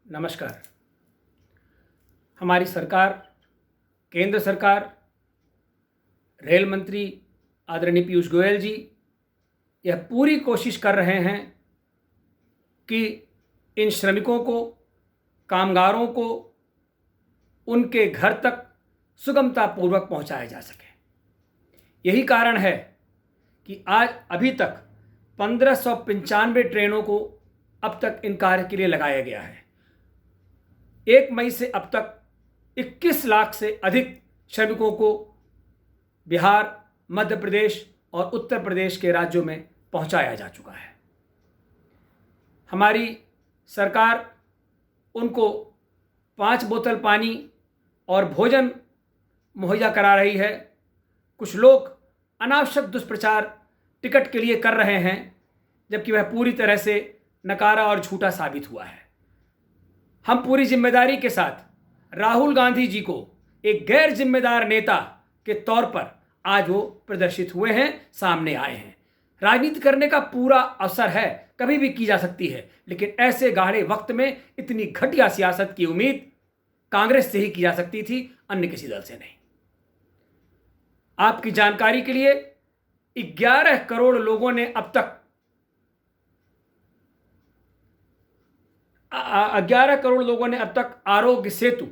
नमस्कार। हमारी सरकार, केंद्र सरकार, रेल मंत्री आदरणीय पीयूष गोयल जी यह पूरी कोशिश कर रहे हैं कि इन श्रमिकों को, कामगारों को उनके घर तक सुगमतापूर्वक पहुंचाया जा सके। यही कारण है कि आज अभी तक 1595 ट्रेनों को अब तक इन कार्य के लिए लगाया गया है। 1 मई से अब तक 21 लाख से अधिक श्रमिकों को बिहार, मध्य प्रदेश और उत्तर प्रदेश के राज्यों में पहुंचाया जा चुका है। हमारी सरकार उनको 5 बोतल पानी और भोजन मुहैया करा रही है। कुछ लोग अनावश्यक दुष्प्रचार टिकट के लिए कर रहे हैं, जबकि वह पूरी तरह से नकारा और झूठा साबित हुआ है। हम पूरी जिम्मेदारी के साथ राहुल गांधी जी को एक गैर जिम्मेदार नेता के तौर पर आज वो प्रदर्शित हुए हैं, सामने आए हैं। राजनीति करने का पूरा अवसर है, कभी भी की जा सकती है, लेकिन ऐसे गाढ़े वक्त में इतनी घटिया सियासत की उम्मीद कांग्रेस से ही की जा सकती थी, अन्य किसी दल से नहीं। आपकी जानकारी के लिए 11 करोड़ लोगों ने अब तक 11 करोड़ लोगों ने अब तक आरोग्य सेतु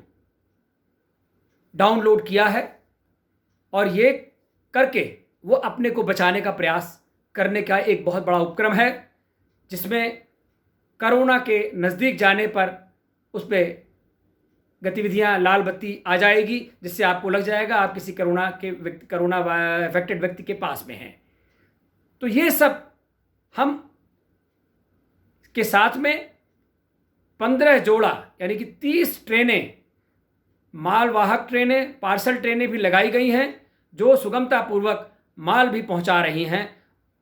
डाउनलोड किया है और ये करके वो अपने को बचाने का प्रयास करने का एक बहुत बड़ा उपक्रम है, जिसमें कोरोना के नज़दीक जाने पर उस पर गतिविधियां लाल बत्ती आ जाएगी, जिससे आपको लग जाएगा आप किसी कोरोना अफेक्टेड व्यक्ति के पास में हैं। तो ये सब हम के साथ में 15 जोड़ा यानी कि 30 ट्रेनें, मालवाहक ट्रेनें, पार्सल ट्रेनें भी लगाई गई हैं, जो सुगमतापूर्वक माल भी पहुंचा रही हैं,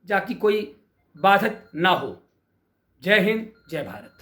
ताकि कोई बाधित ना हो। जय हिंद, जय भारत।